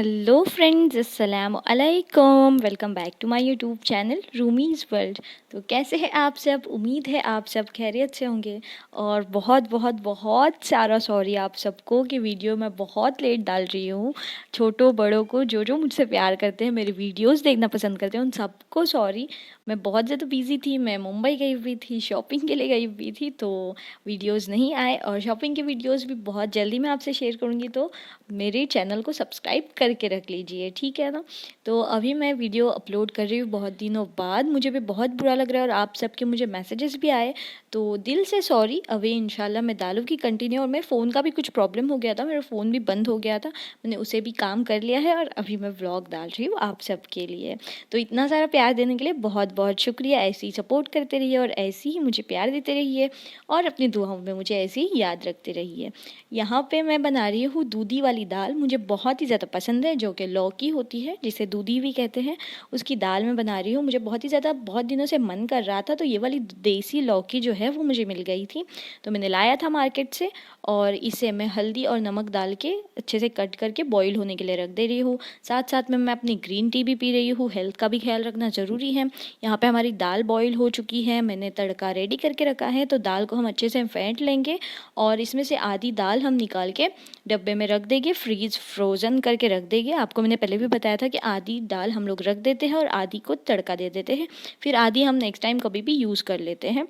Hello friends, अस्सलाम वालेकुम। Welcome back to my YouTube channel Rumi's world. तो कैसे हैं आप सब? उम्मीद है आप सब खैरियत से होंगे। और बहुत बहुत बहुत सारा सॉरी आप सबको कि वीडियो मैं बहुत लेट डाल रही हूँ। छोटों बड़ों को, जो जो मुझसे प्यार करते हैं, मेरी वीडियोस देखना पसंद करते हैं, उन सबको सॉरी। मैं बहुत ज़्यादा बिजी थी, मैं मुंबई गई हुई थी, शॉपिंग के लिए गई हुई थी, तो वीडियोस नहीं आए। और शॉपिंग के वीडियोस भी बहुत जल्दी मैं आपसे शेयर करूँगी, तो मेरे चैनल को सब्सक्राइब करके रख लीजिए, ठीक है ना। तो अभी मैं वीडियो अपलोड कर रही हूँ बहुत दिनों बाद, मुझे भी बहुत बुरा लग रहा है और आप सबके मुझे मैसेजेस भी आए, तो दिल से सॉरी। अभी इंशाल्लाह मैं डालूँगी कंटिन्यू। और मेरे फ़ोन का भी कुछ प्रॉब्लम हो गया था, मेरा फ़ोन भी बंद हो गया था, मैंने उसे भी काम कर लिया है और अभी मैं व्लॉग डाल रही हूँ आप सबके लिए। तो इतना सारा प्यार देने के लिए बहुत बहुत शुक्रिया। ऐसे ही सपोर्ट करते रहिए और ऐसे ही मुझे प्यार देते रहिए और अपनी दुआओं में मुझे ऐसे ही याद रखते रहिए। यहाँ पे मैं बना रही हूँ दूधी वाली दाल, मुझे बहुत ही ज़्यादा पसंद है, जो कि लौकी होती है, जिसे दूधी भी कहते हैं। उसकी दाल मैं बना रही हूँ, मुझे बहुत ही ज़्यादा बहुत दिनों से मन कर रहा था, तो ये वाली देसी लौकी जो है वो मुझे मिल गई थी, तो मैंने लाया था मार्केट से। और इसे मैं हल्दी और नमक डाल के अच्छे से कट करके बॉईल होने के लिए रख दे रही हूँ। साथ साथ में मैं अपनी ग्रीन टी भी पी रही हूँ, हेल्थ का भी ख्याल रखना ज़रूरी है। यहाँ पे हमारी दाल बॉईल हो चुकी है, मैंने तड़का रेडी करके रखा है, तो दाल को हम अच्छे से फेंट लेंगे और इसमें से आधी दाल हम निकाल के डब्बे में रख देंगे, फ्रोज़न करके रख देंगे। आपको मैंने पहले भी बताया था कि आधी दाल हम लोग रख देते हैं और आधी को तड़का दे देते हैं, फिर आधी हम नेक्स्ट टाइम कभी भी यूज़ कर लेते हैं।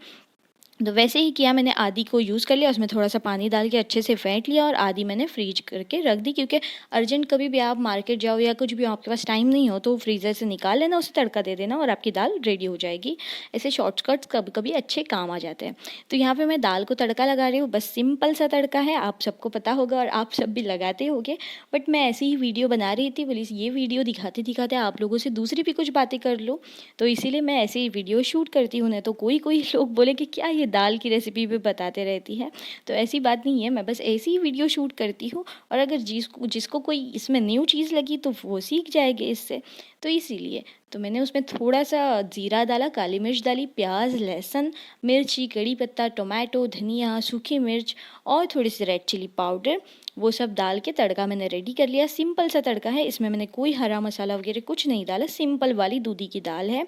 तो वैसे ही किया, मैंने आधी को यूज़ कर लिया, उसमें थोड़ा सा पानी डाल के अच्छे से फेंट लिया और आधी मैंने फ्रीज करके रख दी, क्योंकि अर्जेंट कभी भी आप मार्केट जाओ या कुछ भी आपके पास टाइम नहीं हो तो फ्रीज़र से निकाल लेना, उसे तड़का दे देना और आपकी दाल रेडी हो जाएगी। ऐसे शॉर्टकट्स कभी कभी अच्छे काम आ जाते हैं। तो यहाँ पर मैं दाल को तड़का लगा रही हूँ, बस सिंपल सा तड़का है, आप सबको पता होगा और आप सब भी लगाते होंगे। बट मैं ऐसी ही वीडियो बना रही थी, बोली ये वीडियो दिखाते दिखाते आप लोगों से दूसरी भी कुछ बातें कर लो, तो इसीलिए मैं ऐसे ही वीडियो शूट करती हूँ। नहीं तो कोई कोई लोग बोले कि क्या ये दाल की रेसिपी भी बताते रहती है, तो ऐसी बात नहीं है, मैं बस ऐसी ही वीडियो शूट करती हूँ। और अगर जिसको जिसको कोई इसमें न्यू चीज़ लगी तो वो सीख जाएगी इससे, तो इसीलिए तो मैंने उसमें थोड़ा सा जीरा डाला, काली मिर्च डाली, प्याज, लहसुन, मिर्ची, कड़ी पत्ता, टोमेटो, धनिया, सूखी मिर्च और थोड़ी सी रेड चिली पाउडर, वो सब डाल के तड़का मैंने रेडी कर लिया। सिंपल सा तड़का है, इसमें मैंने कोई हरा मसाला वगैरह कुछ नहीं डाला, सिंपल वाली दूधी की दाल है।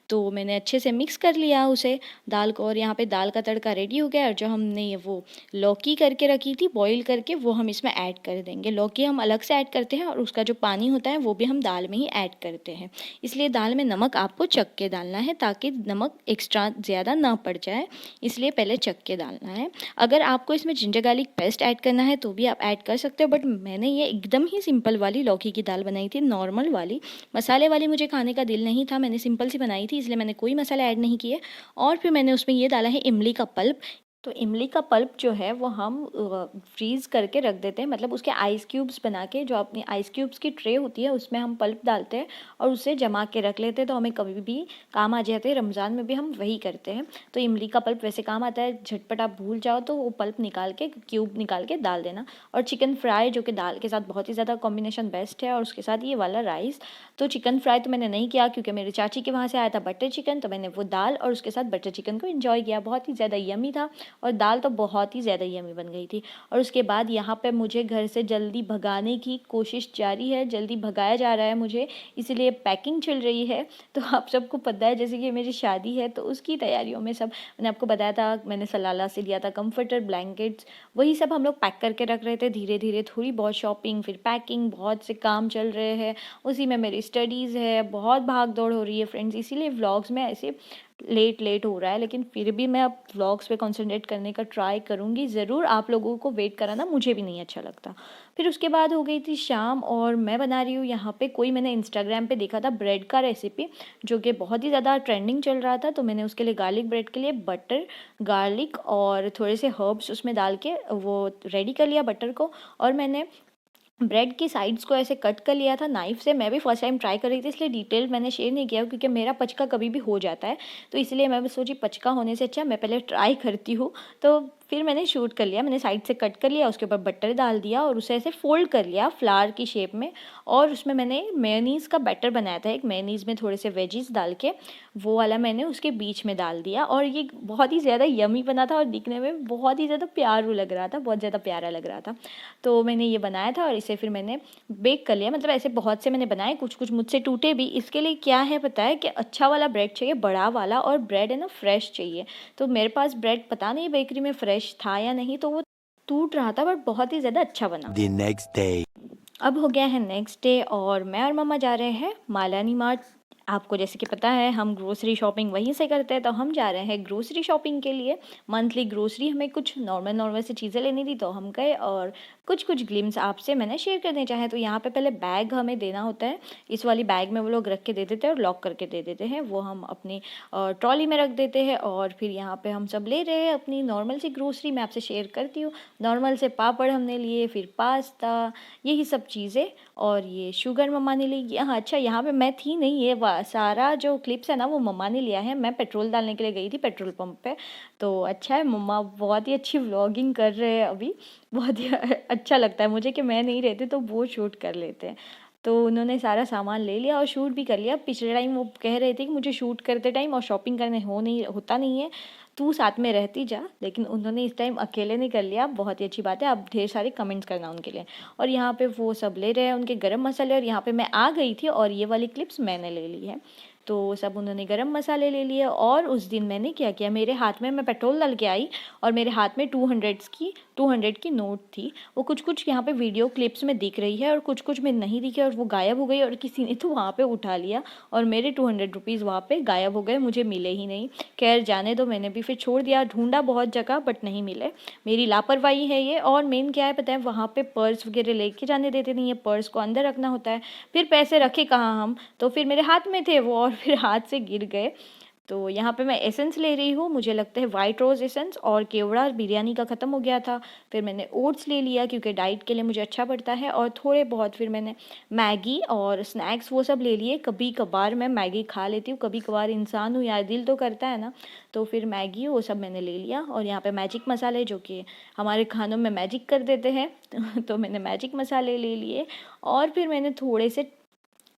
तो मैंने अच्छे से मिक्स कर लिया उसे, दाल को, और यहाँ पे दाल का तड़का रेडी हो गया। और जो हमने ये वो लौकी करके रखी थी बॉईल करके, वो हम इसमें ऐड कर देंगे। लौकी हम अलग से ऐड करते हैं और उसका जो पानी होता है वो भी हम दाल में ही ऐड करते हैं। इसलिए दाल में नमक आपको चख के डालना है, ताकि नमक एक्स्ट्रा ज़्यादा ना पड़ जाए, इसलिए पहले चख के डालना है। अगर आपको इसमें जिंजर गार्लिक पेस्ट ऐड करना है तो भी आप ऐड कर सकते हो, बट मैंने ये एकदम ही सिंपल वाली लौकी की दाल बनाई थी, नॉर्मल वाली। मसाले वाली मुझे खाने का दिल नहीं था, मैंने सिंपल सी बनाई थी, इसलिए मैंने कोई मसाला ऐड नहीं किए। और फिर मैंने उसमें ये डाला है इमली का पल्प। तो इमली का पल्प जो है वो हम फ्रीज़ करके रख देते हैं, मतलब उसके आइस क्यूब्स बना के, जो अपनी आइस क्यूब्स की ट्रे होती है उसमें हम पल्प डालते हैं और उसे जमा के रख लेते हैं, तो हमें कभी भी काम आ जाते हैं। रमज़ान में भी हम वही करते हैं। तो इमली का पल्प वैसे काम आता है, झटपट आप भूल जाओ तो वो पल्प निकाल के, क्यूब निकाल के डाल देना। और चिकन फ्राई, जो कि दाल के साथ बहुत ही ज़्यादा कॉम्बिनेशन बेस्ट है, और उसके साथ ये वाला राइस। तो चिकन फ्राई तो मैंने नहीं किया, क्योंकि मेरी चाची के वहाँ से आया था बटर चिकन, तो मैंने वो दाल और उसके साथ बटर चिकन को एंजॉय किया, बहुत ही ज़्यादा यमी था और दाल तो बहुत ही ज़्यादा यमी बन गई थी। और उसके बाद यहाँ पे मुझे घर से जल्दी भगाने की कोशिश जारी है, जल्दी भगाया जा रहा है मुझे, इसीलिए पैकिंग चल रही है। तो आप सबको पता है, जैसे कि मेरी शादी है तो उसकी तैयारियों में सब, मैंने आपको बताया था मैंने सलाला से लिया था कम्फर्टर, ब्लैंकेट्स, वही सब हम लोग पैक करके रख रहे थे। धीरे धीरे थोड़ी बहुत शॉपिंग, फिर पैकिंग, बहुत से काम चल रहे हैं, उसी में मेरी स्टडीज़ है, बहुत भाग दौड़ हो रही है फ्रेंड्स, इसीलिए व्लॉग्स में ऐसे लेट हो रहा है। लेकिन फिर भी मैं अब व्लॉग्स पे कंसंट्रेट करने का ट्राई करूँगी ज़रूर। आप लोगों को वेट कराना मुझे भी नहीं अच्छा लगता। फिर उसके बाद हो गई थी शाम और मैं बना रही हूँ यहाँ पे, कोई मैंने इंस्टाग्राम पे देखा था ब्रेड का रेसिपी, जो कि बहुत ही ज़्यादा ट्रेंडिंग चल रहा था। तो मैंने उसके लिए गार्लिक ब्रेड के लिए बटर, गार्लिक और थोड़े से हर्ब्स उसमें डाल के वो रेडी कर लिया बटर को। और मैंने ब्रेड की साइड्स को ऐसे कट कर लिया था नाइफ से। मैं भी फर्स्ट टाइम ट्राई कर रही थी, इसलिए डिटेल मैंने शेयर नहीं किया, क्योंकि मेरा पचका कभी भी हो जाता है, तो इसलिए मैं सोची पचका होने से अच्छा मैं पहले ट्राई करती हूँ। तो फिर मैंने शूट कर लिया, मैंने साइड से कट कर लिया, उसके ऊपर बटर डाल दिया और उसे ऐसे फोल्ड कर लिया फ्लावर की शेप में। और उसमें मैंने मेयोनीज़ का बैटर बनाया था, एक मेयोनीज़ में थोड़े से वेजीज डाल के वो वाला मैंने उसके बीच में डाल दिया। और ये बहुत ही ज़्यादा यमी बना था और दिखने में बहुत ही ज़्यादा प्यारू लग रहा था, बहुत ज़्यादा प्यारा लग रहा था। तो मैंने ये बनाया था और इसे फिर मैंने बेक कर लिया। मतलब ऐसे बहुत से मैंने बनाए, कुछ कुछ मुझसे टूटे भी। इसके लिए क्या है पता है कि अच्छा वाला ब्रेड चाहिए, बड़ा वाला, और ब्रेड है ना फ्रेश चाहिए। तो मेरे पास ब्रेड पता नहीं बेकरी में फ्रेश था या नहीं, तो वो टूट रहा था, बट बहुत ही ज़्यादा अच्छा बना। The next day. अब हो गया है नेक्स्ट डे और मैं और मम्मा जा रहे हैं मालानी मार्ट। आपको जैसे कि पता है हम ग्रोसरी शॉपिंग वहीं से करते हैं, तो हम जा रहे हैं ग्रोसरी शॉपिंग के लिए। मंथली ग्रोसरी हमें कुछ नॉर्मल नॉर्मल सी चीज़ें लेनी थी, तो हम गए और कुछ कुछ ग्लिम्स आपसे मैंने शेयर करने चाहे। तो यहाँ पे पहले बैग हमें देना होता है, इस वाली बैग में वो लोग रख के दे देते हैं और लॉक करके दे देते हैं। वो हम अपनी ट्रॉली में रख देते हैं और फिर यहाँ पे हम सब ले रहे हैं अपनी नॉर्मल सी ग्रोसरी। मैं आपसे शेयर करती हूँ। नॉर्मल से पापड़ हमने लिए, फिर पास्ता, यही सब चीज़ें। और ये शुगर मम्मा ने ली। हाँ अच्छा, यहाँ पे मैं थी नहीं, ये सारा जो क्लिप्स है ना वो मम्मा ने लिया है। मैं पेट्रोल डालने के लिए गई थी पेट्रोल पंप पे। तो अच्छा है, मम्मा बहुत ही अच्छी व्लॉगिंग कर रहे हैं अभी। बहुत ही अच्छा लगता है मुझे कि मैं नहीं रहती तो वो शूट कर लेते हैं। तो उन्होंने सारा सामान ले लिया और शूट भी कर लिया। पिछले टाइम वो कह रहे थे कि मुझे शूट करते टाइम और शॉपिंग करने होता नहीं है, तू साथ में रहती जा। लेकिन उन्होंने इस टाइम अकेले नहीं कर लिया, बहुत ही अच्छी बात है। अब ढेर सारे कमेंट्स करना उनके लिए। और यहाँ पे वो सब ले रहे हैं उनके गरम मसाले, और यहाँ पे मैं आ गई थी और ये वाली क्लिप्स मैंने ले ली है। तो सब उन्होंने गरम मसाले ले लिए। और उस दिन मैंने क्या किया, मेरे हाथ में मैं पेट्रोल डाल के आई और मेरे हाथ में 200 की नोट थी। वो कुछ कुछ यहाँ पे वीडियो क्लिप्स में दिख रही है और कुछ कुछ में नहीं दिखी, और वो गायब हो गई और किसी ने तो वहाँ पे उठा लिया और मेरे 200 रुपीज़ वहाँ पे गायब हो गए, मुझे मिले ही नहीं। खैर जाने दो, मैंने भी फिर छोड़ दिया। ढूंढा बहुत जगह बट नहीं मिले। मेरी लापरवाही है ये। और मेन क्या है पता है, वहाँ पे पर्स वगैरह लेके जाने देते नहीं है, पर्स को अंदर रखना होता है। फिर पैसे रखे कहाँ हम, तो फिर मेरे हाथ में थे वो और फिर हाथ से गिर गए। तो यहाँ पे मैं एसेंस ले रही हूँ, मुझे लगता है वाइट रोज़ एसेंस, और केवड़ा बिरयानी का ख़त्म हो गया था। फिर मैंने ओट्स ले लिया क्योंकि डाइट के लिए मुझे अच्छा पड़ता है। और थोड़े बहुत फिर मैंने मैगी और स्नैक्स वो सब ले लिए। कभी कभार मैं मैगी खा लेती हूँ, कभी कभार इंसान हूँ यार, दिल तो करता है ना। तो फिर मैगी वो सब मैंने ले लिया। और यहाँ पे मैजिक मसाले जो कि हमारे खानों में मैजिक कर देते हैं तो मैंने मैजिक मसाले ले लिए। और फिर मैंने थोड़े से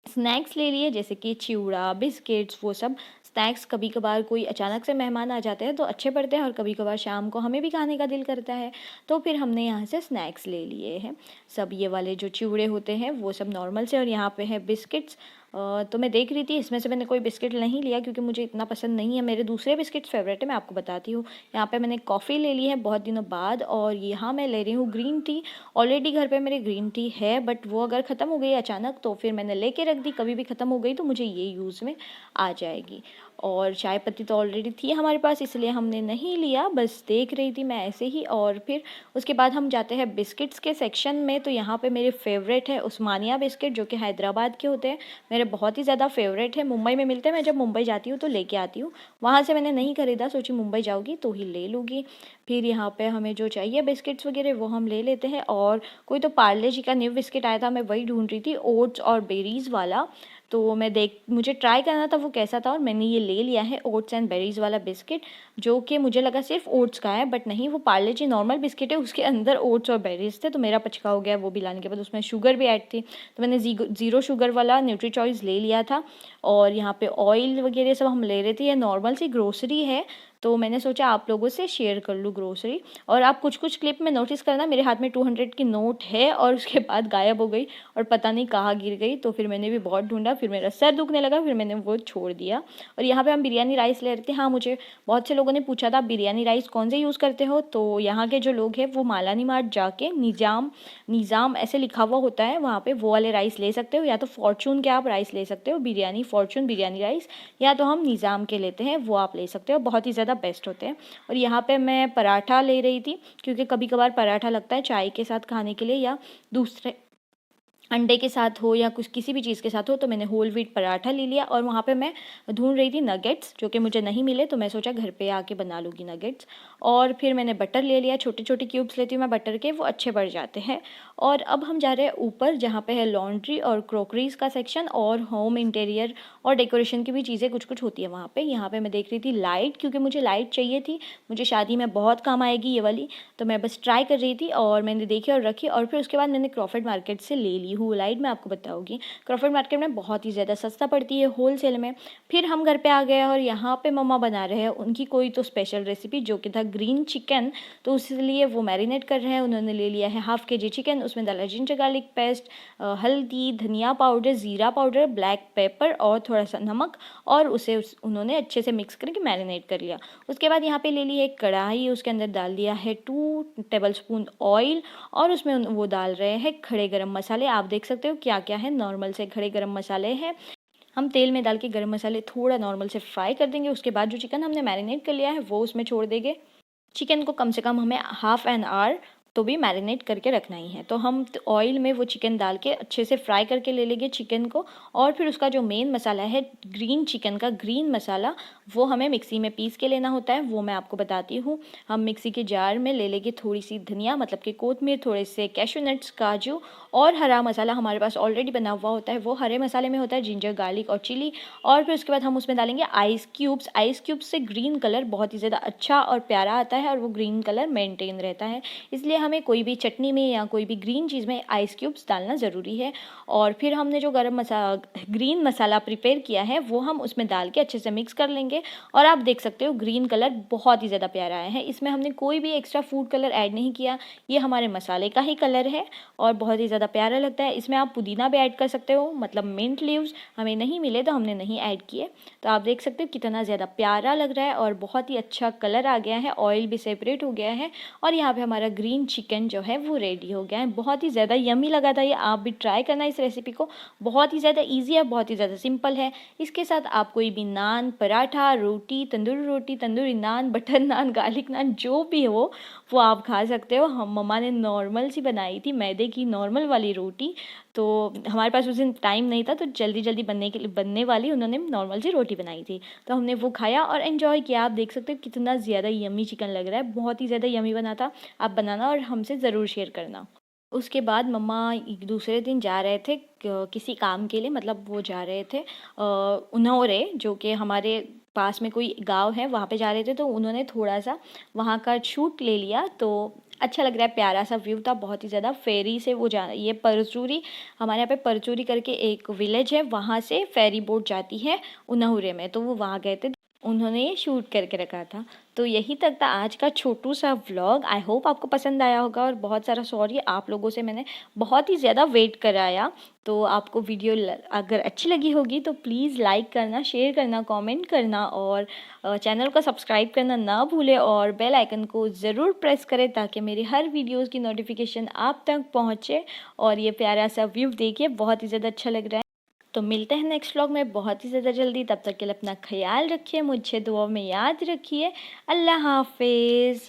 स्नैक्स ले लिए, जैसे कि चिवड़ा, बिस्किट्स, वो सब स्नैक्स। कभी कभार कोई अचानक से मेहमान आ जाते हैं तो अच्छे पड़ते हैं, और कभी कभार शाम को हमें भी खाने का दिल करता है। तो फिर हमने यहाँ से स्नैक्स ले लिए हैं सब। ये वाले जो चिवड़े होते हैं वो सब नॉर्मल से, और यहाँ पे है बिस्किट्स। तो मैं देख रही थी, इसमें से मैंने कोई बिस्किट नहीं लिया क्योंकि मुझे इतना पसंद नहीं है। मेरे दूसरे बिस्किट्स फेवरेट है, मैं आपको बताती हूँ। यहाँ पे मैंने कॉफ़ी ले ली है बहुत दिनों बाद, और यहाँ मैं ले रही हूँ ग्रीन टी। ऑलरेडी घर पे मेरे ग्रीन टी है, बट वो अगर ख़त्म हो गई अचानक तो फिर मैंने लेके रख दी। कभी भी ख़त्म हो गई तो मुझे ये यूज़ में आ जाएगी। और चाय पत्ती तो ऑलरेडी थी हमारे पास, इसलिए हमने नहीं लिया, बस देख रही थी मैं ऐसे ही। और फिर उसके बाद हम जाते हैं बिस्किट्स के सेक्शन में। तो यहाँ पे मेरे फेवरेट है उस्मानिया बिस्किट, जो कि हैदराबाद के होते हैं। मेरे बहुत ही ज़्यादा फेवरेट है, मुंबई में मिलते हैं। मैं जब मुंबई जाती हूँ तो लेके आती हूँ, वहाँ से मैंने नहीं खरीदा, सोची मुंबई जाऊँगी तो ही ले लूँगी। फिर यहाँ पे हमें जो चाहिए बिस्किट्स वगैरह वो हम ले लेते हैं। और कोई तो पार्ले जी का न्यू बिस्किट आया था, मैं वही ढूंढ रही थी, ओट्स और बेरीज़ वाला। तो मुझे ट्राई करना था वो कैसा था, और मैंने ये ले लिया है ओट्स एंड बेरीज़ वाला बिस्किट, जो कि मुझे लगा सिर्फ ओट्स का है, बट नहीं, वो पार्ले जी नॉर्मल बिस्किट है, उसके अंदर ओट्स और बेरीज़ थे। तो मेरा पचका हो गया वो भी लाने के बाद। उसमें शुगर भी ऐड थी, तो मैंने ज़ीरो शुगर वाला न्यूट्री चॉइस ले लिया था। और यहाँ पे ऑयल वगैरह सब हम ले रहे थे। ये नॉर्मल सी ग्रोसरी है, तो मैंने सोचा आप लोगों से शेयर कर लूँ ग्रोसरी। और आप कुछ कुछ क्लिप में नोटिस करना, मेरे हाथ में 200 की नोट है और उसके बाद गायब हो गई और पता नहीं कहाँ गिर गई। तो फिर मैंने भी बहुत ढूंढा, फिर मेरा सर दुखने लगा, फिर मैंने वो छोड़ दिया। और यहाँ पे हम बिरयानी राइस ले रहे थे। हाँ, मुझे बहुत से लोगों ने पूछा था बिरयानी राइस कौन से यूज़ करते हो, तो यहाँ के जो लोग हैं वो मालानी मार्ट जाके निज़ाम ऐसे लिखा हुआ होता है वहाँ पे, वो वाले राइस ले सकते हो। या तो फॉर्चून के आप राइस ले सकते हो, बिरयानी फॉर्चून बिरयानी राइस, या तो हम निज़ाम के लेते हैं, वो आप ले सकते हो, बहुत ही ज़्यादा बेस्ट होते हैं। और यहाँ पे मैं पराठा ले रही थी क्योंकि कभी कभार पराठा लगता है चाय के साथ खाने के लिए, या दूसरे अंडे के साथ हो या कुछ किसी भी चीज़ के साथ हो। तो मैंने होल व्हीट पराठा ले लिया और वहाँ पे मैं ढूंढ रही थी नगेट्स, जो कि मुझे नहीं मिले, तो मैं सोचा घर पे आके बना लूँगी नगेट्स। और फिर मैंने बटर ले लिया, छोटे छोटे क्यूब्स लेती हूँ मैं बटर के, वो अच्छे बढ़ जाते हैं। और अब हम जा रहे हैं ऊपर, जहाँ पे है लॉन्ड्री और क्रॉकरीज का सेक्शन और होम इंटीरियर और डेकोरेशन की भी चीज़ें कुछ कुछ होती है वहाँ पे। यहाँ पे मैं देख रही थी लाइट, क्योंकि मुझे लाइट चाहिए थी, मुझे शादी में बहुत काम आएगी ये वाली। तो मैं बस ट्राई कर रही थी और मैंने देखी और रखी, और फिर उसके बाद मैंने क्रॉफर्ड मार्केट से ले ली हूँ लाइट। मैं आपको बताऊँगी, क्रॉफर्ड मार्केट में बहुत ही ज़्यादा सस्ता पड़ती है होलसेल में। फिर हम घर पे आ गए और यहाँ पे मम्मा बना रहे हैं उनकी कोई तो स्पेशल रेसिपी, जो कि था ग्रीन चिकन। तो इसलिए वो मैरिनेट कर रहे हैं। उन्होंने ले लिया है हाफ के जी चिकन, उसमें डाला जिंजर गार्लिक पेस्ट, हल्दी, धनिया पाउडर, ज़ीरा पाउडर, ब्लैक पेपर और थोड़ा सा नमक, और उन्होंने अच्छे से मिक्स करके मैरिनेट कर लिया। उसके बाद यहाँ पे ले ली एक कढ़ाई, उसके अंदर डाल दिया है 2 टेबलस्पून ऑयल, और उसमें वो डाल रहे हैं खड़े गरम मसाले। आप देख सकते हो क्या क्या है, नॉर्मल से खड़े गरम मसाले हैं। हम तेल में डाल के गरम मसाले थोड़ा नॉर्मल से फ्राई कर देंगे। उसके बाद जो चिकन हमने मैरिनेट कर लिया है वो उसमें छोड़ देंगे। चिकन को कम से कम हमें हाफ एन आवर तो भी मैरिनेट करके रखना ही है। तो हम ऑयल में वो चिकन डाल के अच्छे से फ्राई करके ले लेंगे चिकन को। और फिर उसका जो मेन मसाला है ग्रीन चिकन का, ग्रीन मसाला, वो हमें मिक्सी में पीस के लेना होता है। वो मैं आपको बताती हूँ। हम मिक्सी के जार में ले लेंगे थोड़ी सी धनिया, मतलब कि कोतमीर, थोड़े से कैशू नट्स, काजू, और हरा मसाला हमारे पास ऑलरेडी बना हुआ होता है, वो हरे मसाले में होता है, जिंजर गार्लिक और चिली। और फिर उसके बाद हम उसमें डालेंगे आइस क्यूब्स। आइस क्यूब्स से ग्रीन कलर बहुत ही ज़्यादा अच्छा और प्यारा आता है, और वो ग्रीन कलर मेंटेन रहता है। इसलिए हमें कोई भी चटनी में या कोई भी ग्रीन चीज़ में आइस क्यूब्स डालना ज़रूरी है। और फिर हमने जो ग्रीन मसाला प्रिपेयर किया है वो हम उसमें डाल के अच्छे से मिक्स कर लेंगे। और आप देख सकते हो ग्रीन कलर बहुत ही ज़्यादा प्यारा आया है। इसमें हमने कोई भी एक्स्ट्रा फूड कलर ऐड नहीं किया, ये हमारे मसाले का ही कलर है और बहुत ही ज़्यादा प्यारा लगता है। इसमें आप पुदीना भी ऐड कर सकते हो, मतलब मिंट लीव्स हमें नहीं मिले तो हमने नहीं ऐड किए। तो आप देख सकते हो कितना ज़्यादा प्यारा लग रहा है और बहुत ही अच्छा कलर आ गया है, ऑयल भी सेपरेट हो गया है। और यहाँ पे हमारा ग्रीन चिकन जो है वो रेडी हो गया है। बहुत ही ज़्यादा यमी लगा था ये, आप भी ट्राई करना इस रेसिपी को। बहुत ही ज़्यादा ईजी है, बहुत ही ज़्यादा सिंपल है। इसके साथ आप कोई भी नान, पराठा, रोटी, तंदूरी नान, बटर नान, गार्लिक नान, जो भी हो वो आप खा सकते हो। हम मम्मा ने नॉर्मल सी बनाई थी, मैदे की नॉर्मल वाली रोटी। तो हमारे पास उस दिन टाइम नहीं था, तो जल्दी जल्दी बनने वाली उन्होंने नॉर्मल सी रोटी बनाई थी। तो हमने वो खाया और एंजॉय किया। आप देख सकते हो कितना ज़्यादा यमी चिकन लग रहा है, बहुत ही ज़्यादा यमी बना था। आप बनाना और हमसे ज़रूर शेयर करना। उसके बाद मम्मा एक दूसरे दिन जा रहे थे किसी काम के लिए, मतलब वो जा रहे थे उन्होंने, जो कि हमारे पास में कोई गांव है, वहाँ पे जा रहे थे। तो उन्होंने थोड़ा सा वहाँ का शूट ले लिया, तो अच्छा लग रहा है, प्यारा सा व्यू था, बहुत ही ज़्यादा। फेरी से वो जा, ये परचूरी, हमारे यहाँ पे परचूरी करके एक विलेज है, वहाँ से फेरी बोट जाती है उन्होंने में, तो वो वहाँ गए थे, उन्होंने ये शूट करके रखा था। तो यही तक था आज का छोटू सा व्लॉग। आई होप आपको पसंद आया होगा, और बहुत सारा सॉरी आप लोगों से मैंने बहुत ही ज़्यादा वेट कराया। तो आपको वीडियो अगर अच्छी लगी होगी तो प्लीज़ लाइक करना, शेयर करना, कमेंट करना, और चैनल को सब्सक्राइब करना ना भूलें, और बेल आइकन को ज़रूर प्रेस करें ताकि मेरी हर वीडियोज़ की नोटिफिकेशन आप तक पहुँचे। और ये प्यारा सा व्यू देखिए, बहुत ही ज़्यादा अच्छा लग रहा है। तो मिलते हैं नेक्स्ट व्लॉग में बहुत ही ज़्यादा जल्दी। तब तक के लिए अपना ख्याल रखिए, मुझे दुआ में याद रखिए। अल्लाह हाफिज़।